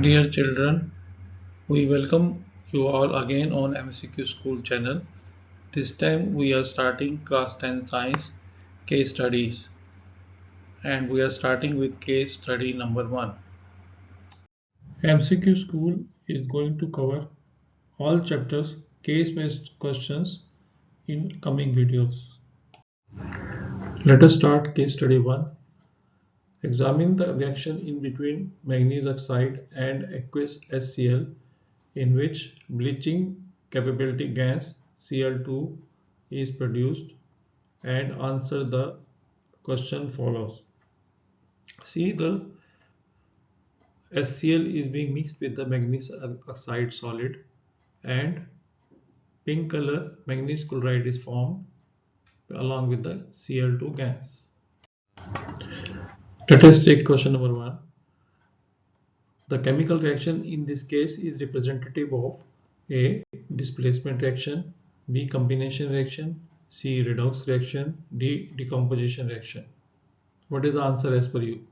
Dear children, we welcome you all again on MCQ School channel. This time we are starting class 10 science case studies, and we are starting with case study number 1. MCQ School is going to cover all chapters case-based questions in coming videos. Let us start case study 1. Examine the reaction in between manganese oxide and aqueous HCl in which bleaching capability gas Cl2 is produced, and answer the question follows. See, the HCl is being mixed with the manganese oxide solid, and pink color manganese chloride is formed along with the Cl2 gas. Let us take question number 1. The chemical reaction in this case is representative of A. Displacement reaction, B. Combination reaction, C. Redox reaction, D. Decomposition reaction. What is the answer as per you?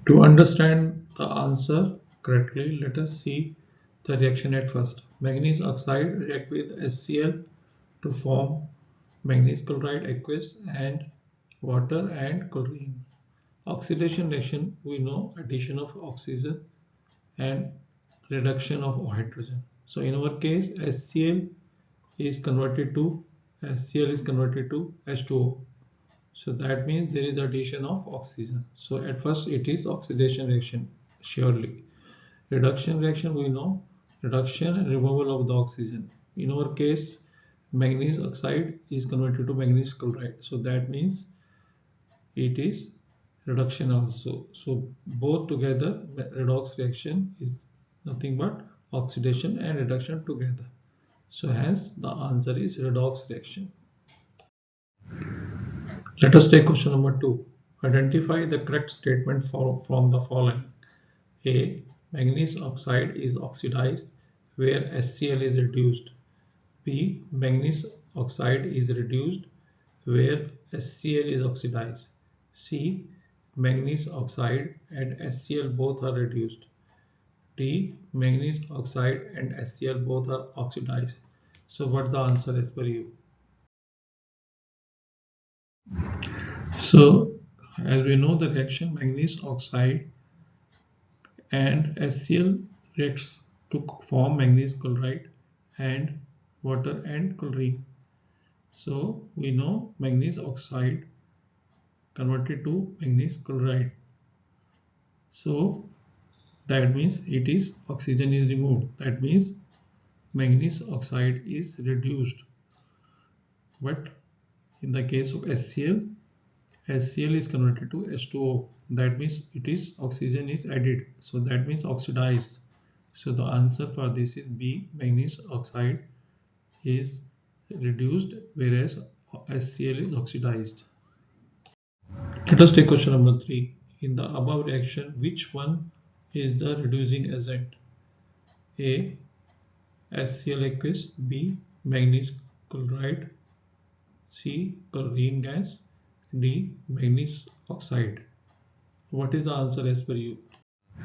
To understand the answer correctly, let us see the reaction at first. Manganese oxide react with HCl to form manganese chloride aqueous and water and chlorine. Oxidation reaction, we know addition of oxygen and reduction of hydrogen. So in our case, HCl is converted to H2O. So that means there is addition of oxygen. So at first it is oxidation reaction, surely. Reduction reaction, we know reduction and removal of the oxygen. In our case, manganese oxide is converted to manganese chloride. So that means it is reduction also. So both together, redox reaction is nothing but oxidation and reduction together. So hence the answer is redox reaction. Let us take question number 2. Identify the correct statement from the following. A. Manganese oxide is oxidized where HCl is reduced. B. Manganese oxide is reduced where HCl is oxidized. C. Manganese oxide and HCl both are reduced. D. Manganese oxide and HCl both are oxidized. So what the answer is for you? So as we know, the reaction manganese oxide and HCl reacts to form manganese chloride and water and chlorine. So we know manganese oxide converted to manganese chloride. So that means it is oxygen is removed. That means manganese oxide is reduced. But in the case of HCl, HCl is converted to H2O. That means it is oxygen is added. So that means oxidized. So the answer for this is B. Manganese oxide is reduced whereas HCl is oxidized. Let us take question number 3. In the above reaction, which one is the reducing agent? A. HCl aqueous, B. Manganese chloride, C. Chlorine gas, D. Manganese oxide. What is the answer as per you?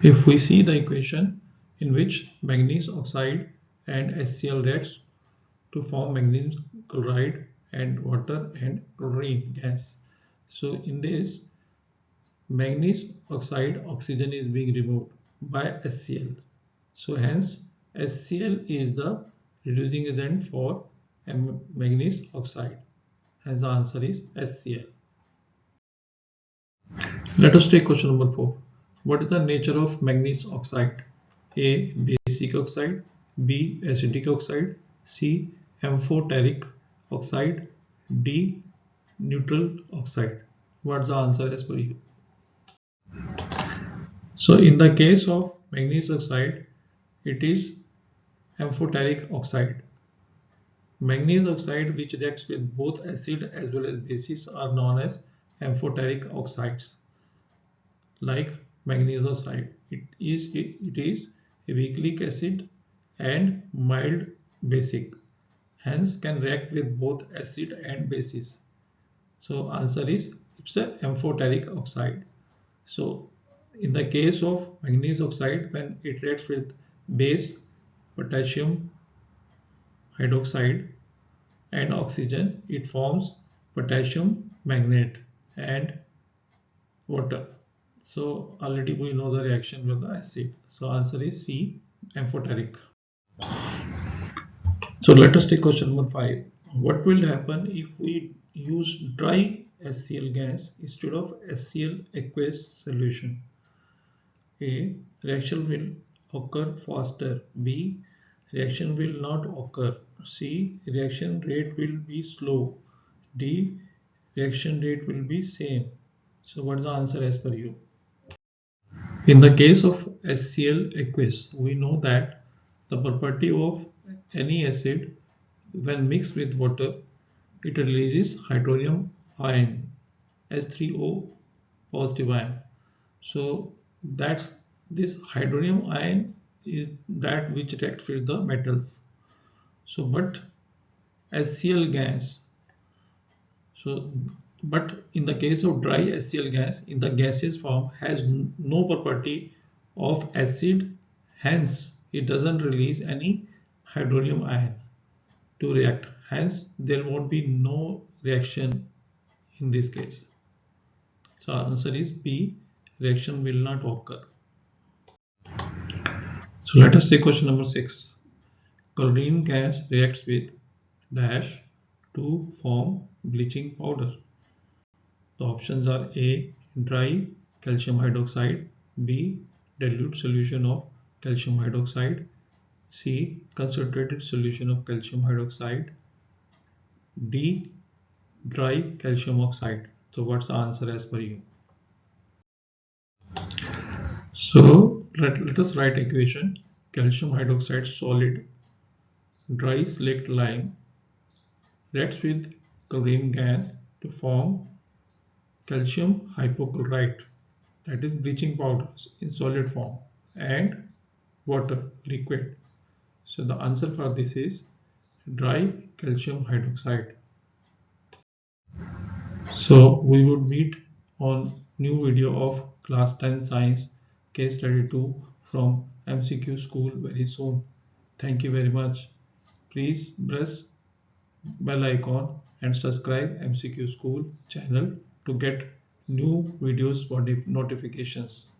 If we see the equation in which manganese oxide and HCl reacts to form manganese chloride and water and chlorine gas. So in this, manganese oxide oxygen is being removed by HCl. So hence HCl is the reducing agent for manganese oxide. Hence the answer is HCl. Let us take question number 4. What is the nature of manganese oxide? A. Basic oxide, B. Acidic oxide, C. Amphoteric oxide, D. Neutral oxide. What's the answer as per you? So in the case of manganese oxide, it is amphoteric oxide. Manganese oxide which reacts with both acid as well as bases are known as amphoteric oxides. Like manganese oxide, it is a weakly acid and mild basic, hence can react with both acid and bases. So answer is it's an amphoteric oxide. So In the case of manganese oxide, when it reacts with base potassium hydroxide and oxygen, it forms potassium magnate and water. So already we know the reaction with the acid. So answer is C, amphoteric. So let us take question number 5. What will happen if we use dry HCl gas instead of HCl aqueous solution? A. Reaction will occur faster. B. Reaction will not occur. C. Reaction rate will be slow. D. Reaction rate will be same. So what is the answer as per you? In the case of HCl aqueous, we know that the property of any acid when mixed with water, it releases hydronium ion, H3O positive ion. So that's this hydronium ion is that which reacts with the metals. So but HCl gas, so but in the case of dry HCl gas in the gaseous form has no property of acid, hence it doesn't release any hydronium ion to react, hence there won't be no reaction in this case. So answer is B, reaction will not occur. So let us take question number 6. Chlorine gas reacts with dash to form bleaching powder. The options are A, dry calcium hydroxide, B, dilute solution of calcium hydroxide, C, concentrated solution of calcium hydroxide, D, dry calcium oxide. So what's the answer as per you? So let us write equation. Calcium hydroxide solid, dry slaked lime reacts with chlorine gas to form calcium hypochlorite, that is bleaching powder in solid form, and water liquid. So the answer for this is dry calcium hydroxide. So we would meet on new video of class 10 science case study 2 from MCQ school very soon. Thank you very much. Please press bell icon and subscribe MCQ school channel to get new videos for notifications.